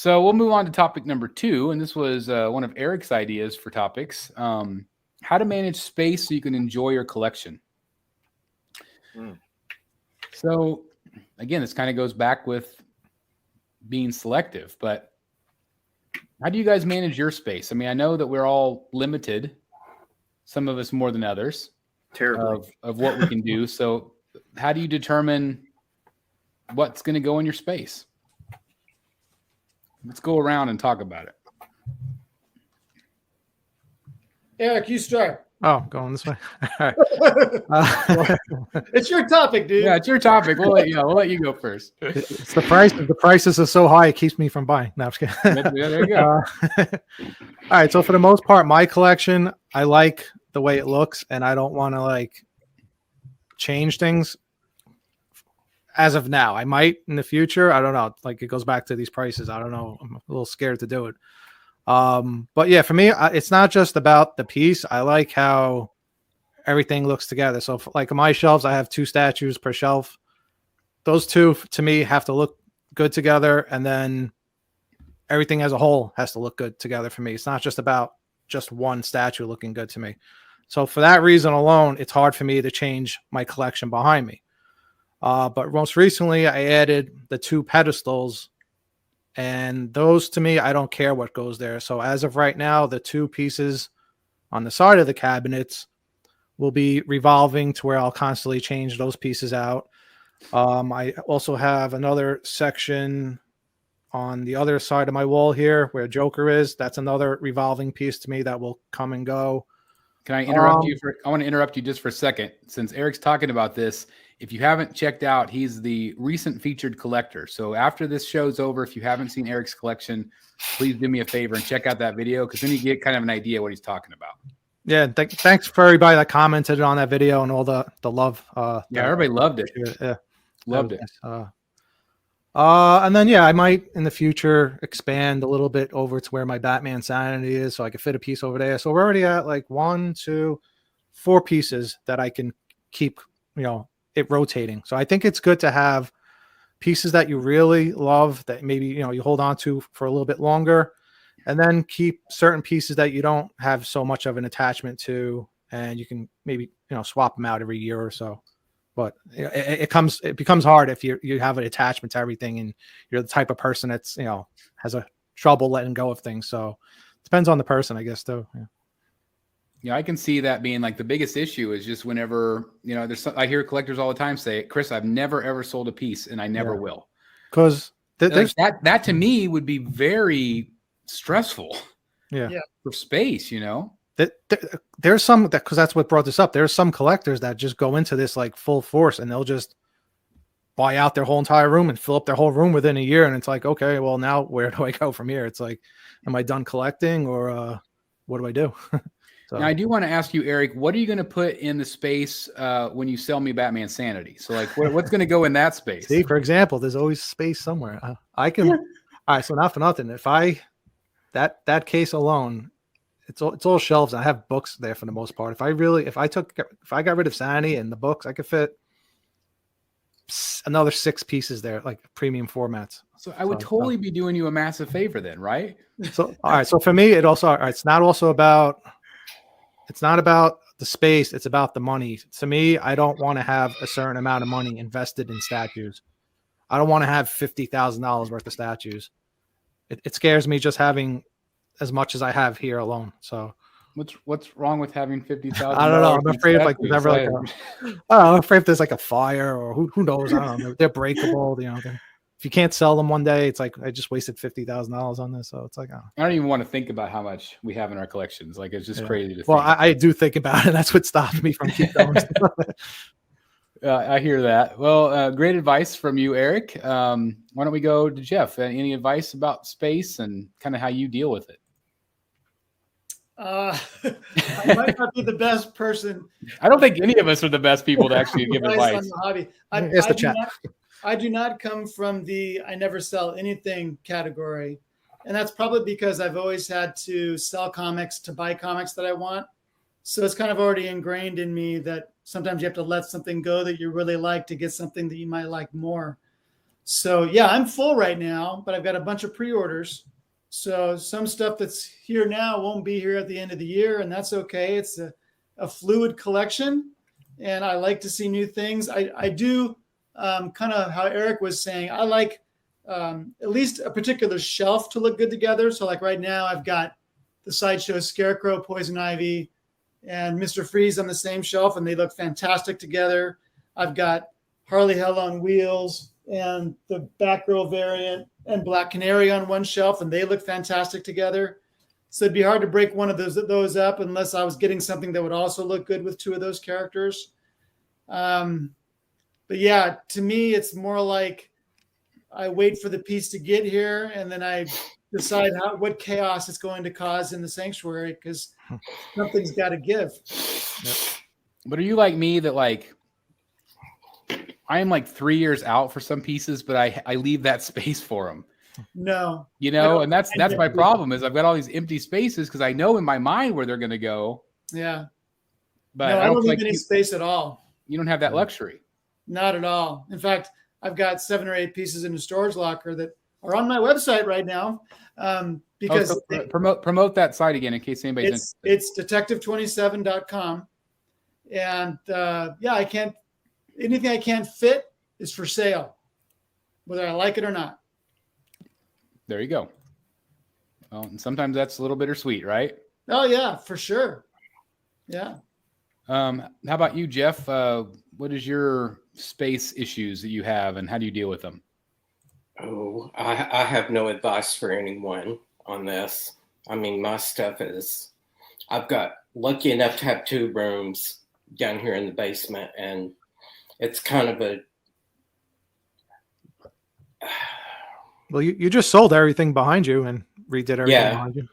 So we'll move on to topic number 2, and this was one of Eric's ideas for topics. How to manage space so you can enjoy your collection. So again, this kind of goes back with being selective, but how do you guys manage your space? I mean, I know that we're all limited, some of us more than others, of what we can do. So how do you determine what's going to go in your space? Let's go around and talk about it. Eric, you start. Oh, going this way. All right. It's your topic, dude. Yeah, it's your topic. We'll let you go first. It's the price. The prices are so high, it keeps me from buying. No, I'm just kidding. Yeah, there you go. All right. So for the most part, my collection, I like the way it looks, and I don't want to like change things as of now. I might in the future. I don't know. Like it goes back to these prices. I don't know. I'm a little scared to do it. But yeah, for me, it's not just about the piece. I like how everything looks together. So like on my shelves, I have 2 statues per shelf. Those 2 to me have to look good together. And then everything as a whole has to look good together for me. It's not just about just one statue looking good to me. So for that reason alone, it's hard for me to change my collection behind me. But most recently I added the 2 pedestals. And those, to me, I don't care what goes there. So as of right now, the 2 pieces on the side of the cabinets will be revolving to where I'll constantly change those pieces out. I also have another section on the other side of my wall here where Joker is. That's another revolving piece to me that will come and go. Can I interrupt you I want to interrupt you just for a second. Since Eric's talking about this, if you haven't checked out, he's the recent featured collector. So after this show's over, if you haven't seen Eric's collection, please do me a favor and check out that video, because then you get kind of an idea what he's talking about. Yeah, thanks for everybody that commented on that video and all the love. Yeah, everybody loved it. Yeah, loved it. And then I might in the future expand a little bit over to where my Batman Sanity is, so I could fit a piece over there. So we're already at like 1, 2, 4 pieces that I can keep, it rotating. So I think it's good to have pieces that you really love that maybe, you hold on to for a little bit longer, and then keep certain pieces that you don't have so much of an attachment to, and you can maybe, swap them out every year or so. But it becomes hard if you have an attachment to everything, and you're the type of person that's, has a trouble letting go of things. So it depends on the person, I guess, too. Yeah. Yeah, I can see that being like the biggest issue is just whenever, I hear collectors all the time say, Chris, I've never, ever sold a piece, and I never will. Because that to me would be very stressful. Yeah. For space, There's some because that's what brought this up. There's some collectors that just go into this like full force, and they'll just buy out their whole entire room and fill up their whole room within a year. And it's like, okay, well, now where do I go from here? It's like, am I done collecting, or what do I do? So. Now, I do want to ask you, Eric, what are you going to put in the space when you sell me Batman Sanity? So like, what's going to go in that space? See, for example, there's always space somewhere. I can. All right. So not for nothing. If that case alone, it's all shelves. I have books there for the most part. If I got rid of Sanity and the books, I could fit another 6 pieces there, like premium formats. So I would totally be doing you a massive favor then, right? So all right. So for me, it's not about the space. It's about the money. To me, I don't want to have a certain amount of money invested in statues. I don't want to have $50,000 worth of statues. It scares me just having as much as I have here alone. So what's wrong with having $50,000? I don't know. I'm afraid of I'm afraid if there's like a fire, or who knows? I don't know. They're breakable. If you can't sell them one day, it's like I just wasted $50,000 on this. So it's like, I don't even want to think about how much we have in our collections. Like, it's just crazy to think. Well, I do think about it. That's what stopped me from keep going. I hear that. Well, great advice from you, Eric. Why don't we go to Jeff? Any advice about space and kind of how you deal with it? I might not be the best person. I don't think any of us are the best people to actually give advice. On the hobby. I do not come from the I never sell anything category. And that's probably because I've always had to sell comics to buy comics that I want. So it's kind of already ingrained in me that sometimes you have to let something go that you really like to get something that you might like more. So yeah, I'm full right now, but I've got a bunch of pre-orders. So some stuff that's here now won't be here at the end of the year, and that's okay. It's a fluid collection, and I like to see new things. I do kind of how Eric was saying. I like at least a particular shelf to look good together. So like right now, I've got the Sideshow Scarecrow, Poison Ivy, and Mr. Freeze on the same shelf, and they look fantastic together. I've got Harley Hell on Wheels and the Batgirl variant and Black Canary on one shelf, and they look fantastic together. So it'd be hard to break one of those up unless I was getting something that would also look good with two of those characters. But yeah, to me, it's more like I wait for the piece to get here, and then I decide what chaos it's going to cause in the sanctuary, because something's got to give. Yep. But are you like me that like I am like 3 years out for some pieces, but I leave that space for them? No, you know, and that's my problem is I've got all these empty spaces because I know in my mind where they're going to go. Yeah, but no, I don't leave any space at all. You don't have that luxury. Not at all. In fact, I've got 7 or 8 pieces in a storage locker that are on my website right now. Because promote that site again in case anybody's interested. It's detective27.com. And yeah, anything I can't fit is for sale, whether I like it or not. There you go. Well, and sometimes that's a little bittersweet, right? Oh yeah, for sure. Yeah. How about you, Jeff? What is your space issues that you have, and how do you deal with them? Oh, I have no advice for anyone on this. I mean, my stuff is, I've got lucky enough to have 2 rooms down here in the basement, and it's kind of a. Well, you just sold everything behind you and redid everything behind you.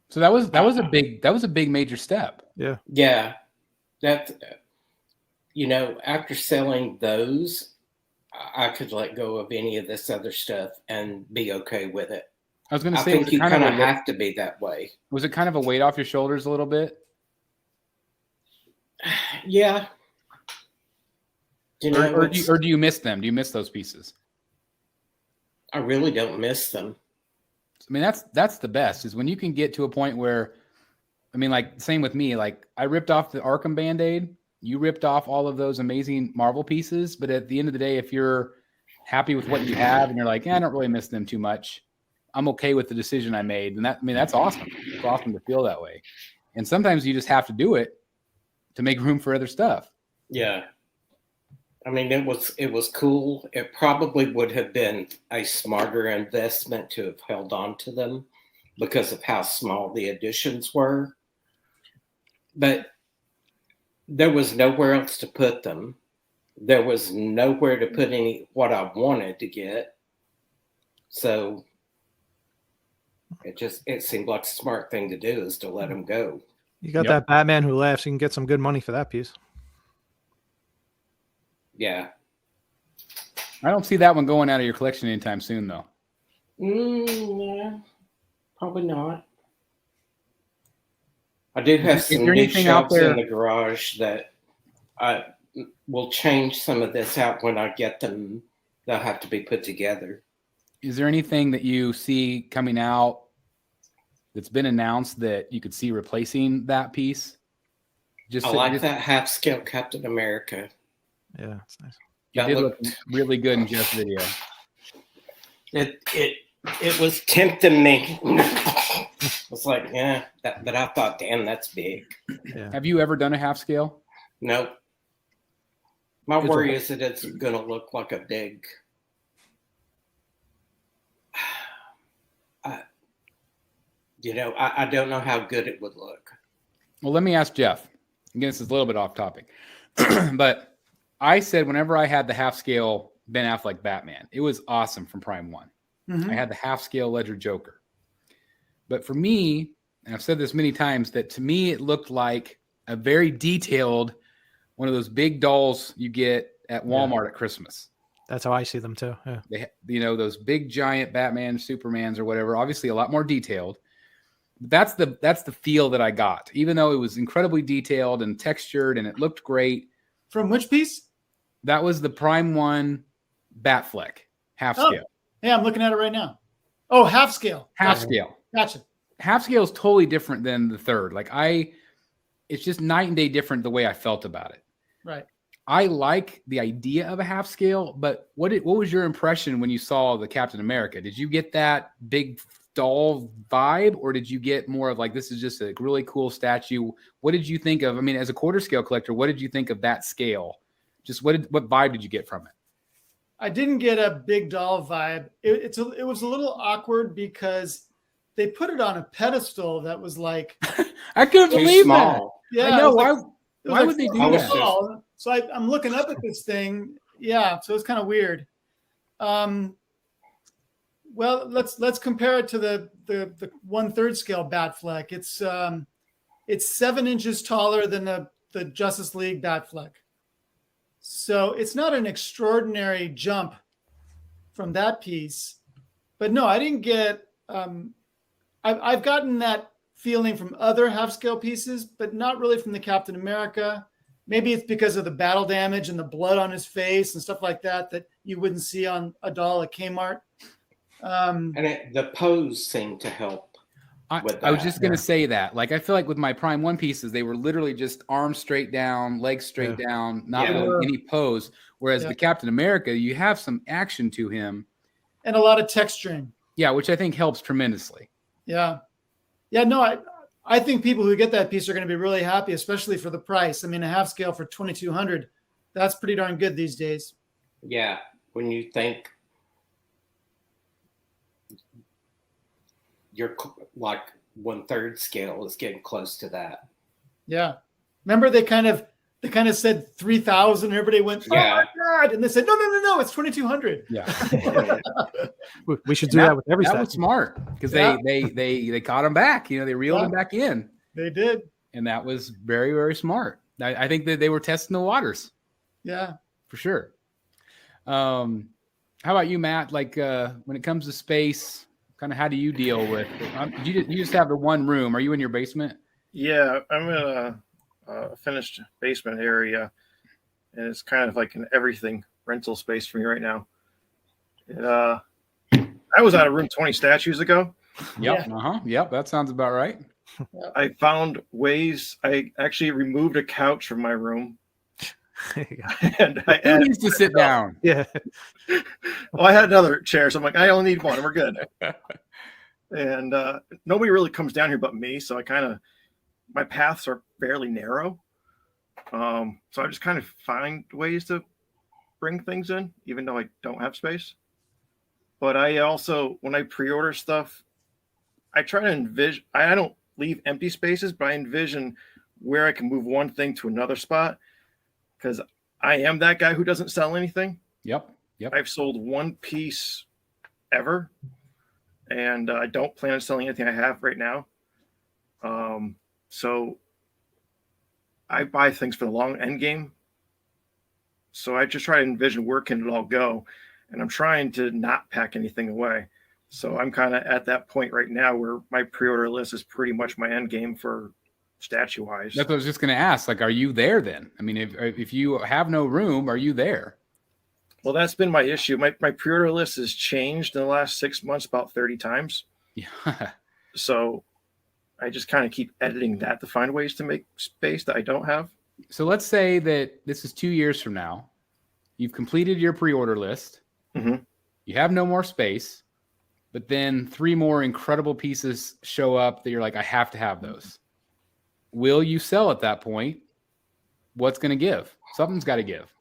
So that was a big major step. Yeah. Yeah. That, after selling those, I could let go of any of this other stuff and be okay with it. I was going to say, I think you kind of have to be that way. Was it kind of a weight off your shoulders a little bit? Yeah. Or do you miss them? Do you miss those pieces? I really don't miss them. I mean, that's the best is when you can get to a point where, I mean, like same with me, like I ripped off the Arkham Band-Aid. You ripped off all of those amazing Marvel pieces. But at the end of the day, if you're happy with what you have and you're like, I don't really miss them too much, I'm okay with the decision I made. And that's awesome. It's awesome to feel that way. And sometimes you just have to do it to make room for other stuff. Yeah. I mean, it was cool. It probably would have been a smarter investment to have held on to them because of how small the editions were. But there was nowhere else to put them. There was nowhere to put what I wanted to get. So it seemed like a smart thing to do is to let them go. You got that Batman Who Laughs. You can get some good money for that piece. Yeah. I don't see that one going out of your collection anytime soon, though. Yeah, probably not. I do have some new shelves in the garage that I will change some of this out when I get them. They'll have to be put together. Is there anything that you see coming out that's been announced that you could see replacing that piece? I like that half-scale Captain America. Yeah, that's nice. It did look really good in Jeff's video. It was tempting me. I was like, yeah, but I thought, damn, that's big. Yeah. Have you ever done a half scale? Nope. My worry is that it's going to look like a big. I don't know how good it would look. Well, let me ask Jeff. Again, this is a little bit off topic, but I said whenever I had the half scale Ben Affleck Batman, it was awesome from Prime 1. Mm-hmm. I had the half scale Ledger Joker. But for me, and I've said this many times, that to me it looked like a very detailed one of those big dolls you get at Walmart at Christmas. That's how I see them too. Yeah. They, those big giant Batman, Supermans or whatever, obviously a lot more detailed. That's the feel that I got, even though it was incredibly detailed and textured and it looked great. From which piece? That was the Prime 1 Batfleck, half Oh. scale. Yeah, I'm looking at it right now. Oh, half scale. Half Gotcha. scale. Gotcha. Half scale is totally different than the third. Like it's just night and day different the way I felt about it. Right. I like the idea of a half scale, but what was your impression when you saw the Captain America? Did you get that big doll vibe, or did you get more of like, this is just a really cool statue? What did you think of? I mean, as a quarter scale collector, what did you think of that scale? Just what vibe did you get from it? I didn't get a big doll vibe. It was a little awkward because they put it on a pedestal that was like I couldn't Too believe small. that. yeah. I know it was why. like- it was Why like would they do 4 that? feet tall. So I'm looking up at this thing. Yeah, so it's kind of weird. Well, let's compare it to the 1/3 scale Batfleck. It's 7 inches taller than the Justice League Batfleck. So it's not an extraordinary jump from that piece. But no, I didn't get. I've gotten that feeling from other half scale pieces, but not really from the Captain America. Maybe it's because of the battle damage and the blood on his face and stuff like that you wouldn't see on a doll at Kmart. And the pose seemed to help. I with was that. just going to say that. Like, I feel like with my Prime 1 pieces, they were literally just arms straight down, legs straight down, not Yeah. really any pose. Whereas Yeah. the Captain America, you have some action to him. And a lot of texturing. Yeah, which I think helps tremendously. Yeah. Yeah, no, I think people who get that piece are going to be really happy, especially for the price. I mean, a half scale for $2,200, that's pretty darn good these days. Yeah, when you think you're like 1/3 scale is getting close to that. Yeah. Remember they kind of said 3,000. Everybody went, oh Yeah. my God. And they said, no, it's 2,200. Yeah. We should do that with every That statue. was smart because Yeah. they caught him back. You know, they reeled him back in. They did. And that was very, very smart. I think that they were testing the waters Yeah. for sure. How about you, Matt? Like when it comes to space, kind of how do you deal with it? You just have the one room. Are you in your basement? Yeah, I'm in a finished basement area, and it's kind of like an everything rental space for me right now. I was out of room 20 statues ago. Yep. Yeah. Yep. That sounds about right. I found ways. I actually removed a couch from my room, and I Who added. needs to sit down? Yeah. Well, I had another chair, so I'm like, I only need one, and we're good. And nobody really comes down here but me, so my paths are fairly narrow. So I just kind of find ways to bring things in, even though I don't have space. But I also, when I pre-order stuff, I try to envision, I don't leave empty spaces, but I envision where I can move one thing to another spot, because I am that guy who doesn't sell anything. Yep. I've sold one piece ever, and I don't plan on selling anything I have right now. So I buy things for the long end game. So I just try to envision where can it all go, and I'm trying to not pack anything away. So I'm kind of at that point right now where my pre-order list is pretty much my end game for statue wise. That's what I was just going to ask. Like, are you there then? I mean, if you have no room, are you there? Well, that's been my issue. My pre-order list has changed in the last 6 months about 30 times. Yeah. So I just kind of keep editing that to find ways to make space that I don't have. So let's say that this is 2 years from now. You've completed your pre-order list. Mhm. You have no more space, but then 3 more incredible pieces show up that you're like, I have to have those. Will you sell at that point? What's going to give? Something's got to give.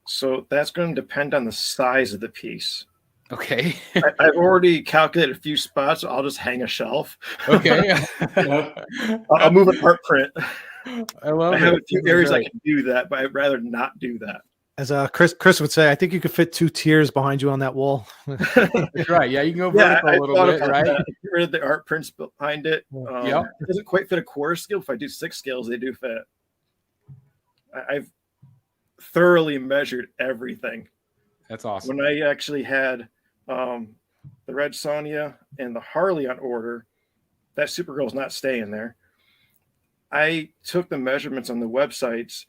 So that's going to depend on the size of the piece. Okay. I've already calculated a few spots. So I'll just hang a shelf. Okay. I'll move an art print. I love I have it. a few areas I can do that, but I'd rather not do that. As Chris would say, I think you could fit 2 tiers behind you on that wall. That's right. Yeah, you can go Yeah, vertical I a little thought bit, about right? that. Get rid of the art prints behind it. Yep. It doesn't quite fit a quarter scale. If I do 6 scales, they do fit. I've thoroughly measured everything. That's awesome. When I actually had the Red Sonja and the Harley on order, that Supergirl's not staying there. I took the measurements on the websites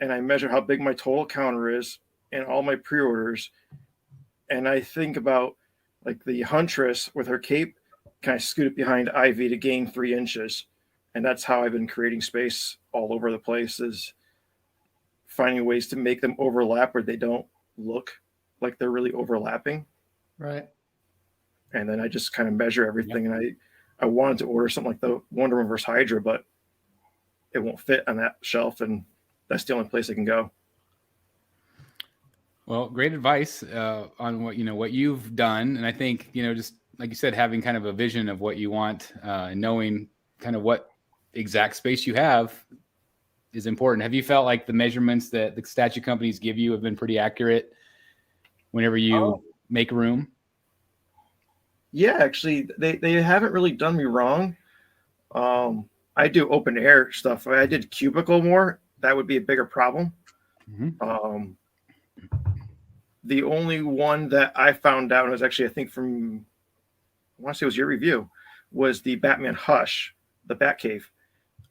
and I measured how big my total counter is and all my pre-orders. And I think about like the Huntress with her cape kind of scooted behind Ivy to gain 3 inches. And that's how I've been creating space all over the place, is finding ways to make them overlap where they don't look like they're really overlapping. Right. And then I just kind of measure everything. Yep. And I wanted to order something like the Wonder Woman vs. Hydra, but it won't fit on that shelf, and that's the only place it can go. Well, great advice on what you've done. And I think, just like you said, having kind of a vision of what you want and knowing kind of what exact space you have is important. Have you felt like the measurements that the statue companies give you have been pretty accurate whenever you make room? Yeah, actually, they haven't really done me wrong. I do open air stuff. If I did cubicle more, that would be a bigger problem. Mm-hmm. The only one that I found out was actually, I think from, I want to say it was your review, was the Batman Hush, the Batcave.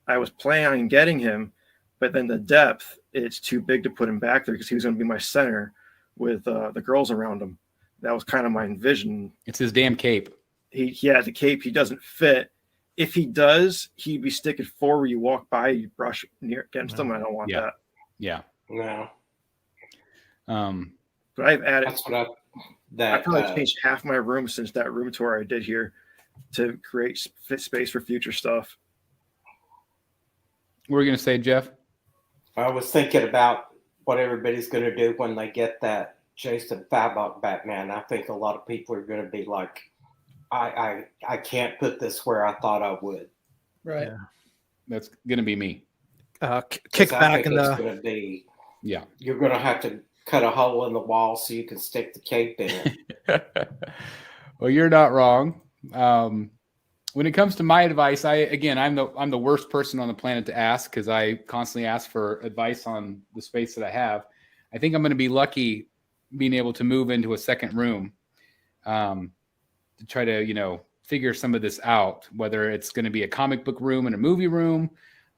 I was planning on getting him, but then the depth, it's too big to put him back there because he was going to be my center with the girls around him. That was kind of my vision. It's his damn cape. The cape, he doesn't fit. If he does, he'd be sticking forward. You walk by, you brush near against him. I don't want that. Yeah. No. But I've added. That's what I probably changed half my room since that room tour I did here to create space for future stuff. What were you going to say, Jeff? I was thinking about what everybody's going to do when they get that Jason Fabok Batman. I think a lot of people are going to be like, I can't put this where I thought I would. Right. Yeah. That's going to be me. Kick back in the. Going to be. Yeah. You're going to have to cut a hole in the wall so you can stick the cape in it. Well, you're not wrong. When it comes to my advice, I'm the worst person on the planet to ask because I constantly ask for advice on the space that I have. I think I'm going to be lucky being able to move into a second room to try to, figure some of this out, whether it's going to be a comic book room and a movie room.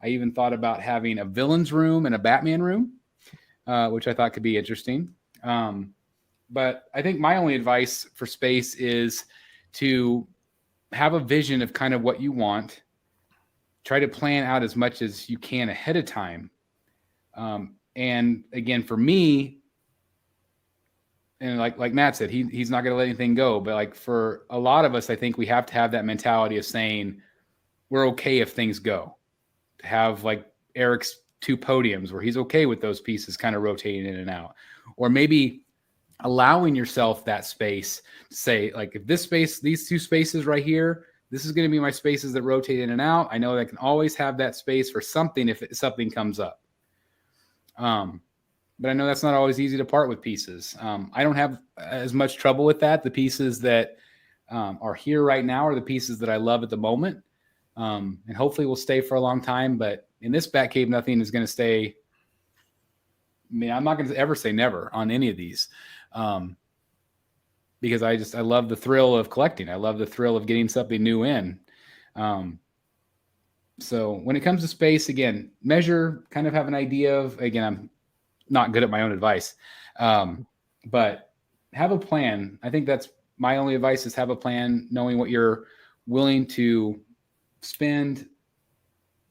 I even thought about having a villains room and a Batman room, which I thought could be interesting. But I think my only advice for space is to have a vision of kind of what you want. Try to plan out as much as you can ahead of time. And again, for me, and like Matt said, he's not going to let anything go. But like for a lot of us, I think we have to have that mentality of saying we're okay if things go. To have like Eric's 2 podiums where he's okay with those pieces kind of rotating in and out, or maybe allowing yourself that space to say, like, if this space, these 2 spaces right here, this is going to be my spaces that rotate in and out. I know that I can always have that space for something if something comes up. But I know that's not always easy to part with pieces. I don't have as much trouble with that. The pieces that are here right now are the pieces that I love at the moment. And hopefully will stay for a long time. But in this Batcave, nothing is going to stay. I mean, I'm not going to ever say never on any of these. Because I love the thrill of collecting. I love the thrill of getting something new in. So when it comes to space, again, measure, kind of have an idea of, again, I'm not good at my own advice, but have a plan. I think that's my only advice, is have a plan, knowing what you're willing to spend,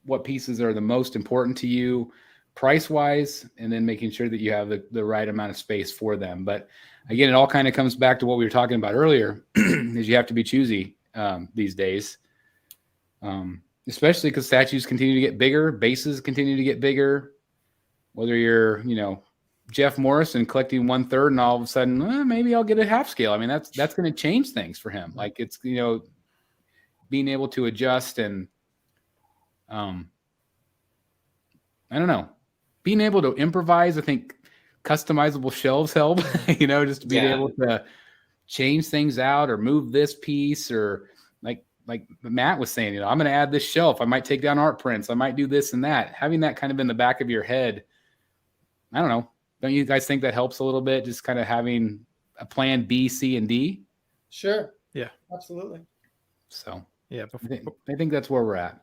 what pieces are the most important to you price wise, and then making sure that you have the right amount of space for them. But again, it all kind of comes back to what we were talking about earlier, is you have to be choosy these days, especially because statues continue to get bigger, bases continue to get bigger. Whether you're, Jeff Morrison collecting 1/3 and all of a sudden, maybe I'll get a half scale. I mean, that's going to change things for him. Like it's, being able to adjust and, I don't know, being able to improvise. I think customizable shelves help, just being able to change things out or move this piece, or like Matt was saying, I'm going to add this shelf. I might take down art prints. I might do this and that. Having that kind of in the back of your head, I don't know. Don't you guys think that helps a little bit? Just kind of having a plan B, C, and D? Sure. Yeah. Absolutely. So Yeah. I think that's where we're at.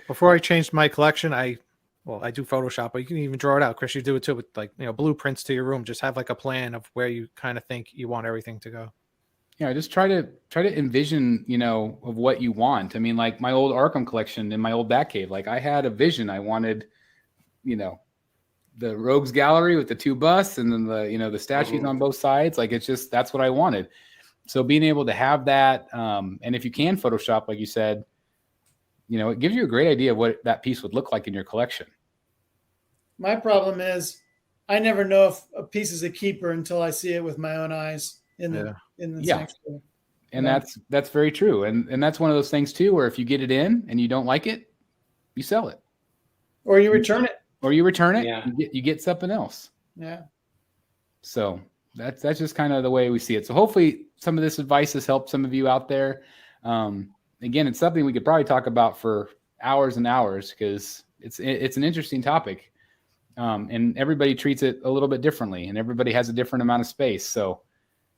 Before I changed my collection, I well, I do Photoshop, but you can even draw it out. Chris, you do it too with like, blueprints to your room. Just have like a plan of where you kind of think you want everything to go. Yeah, just try to envision, of what you want. I mean, like my old Arkham collection in my old Batcave, like I had a vision. I wanted, the Rogues Gallery with the 2 busts and then the statues on both sides. Like that's what I wanted. So being able to have that, and if you can Photoshop, like you said, it gives you a great idea of what that piece would look like in your collection. My problem is I never know if a piece is a keeper until I see it with my own eyes in the sanctuary. And that's very true. And that's one of those things too, where if you get it in and you don't like it, you sell it. Or you return it. Yeah. You get something else. Yeah. So that's just kind of the way we see it. So hopefully some of this advice has helped some of you out there. Again, it's something we could probably talk about for hours and hours because it's an interesting topic. And everybody treats it a little bit differently and everybody has a different amount of space. So,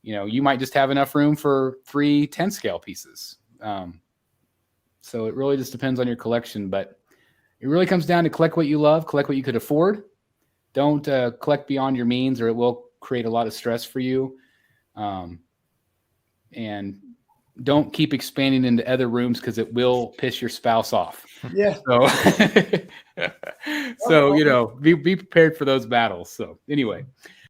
you might just have enough room for 3 10 scale pieces. So it really just depends on your collection, but it really comes down to collect what you love, collect what you could afford. Don't collect beyond your means or it will create a lot of stress for you. And don't keep expanding into other rooms because it will piss your spouse off. Yeah. So, be prepared for those battles. So anyway,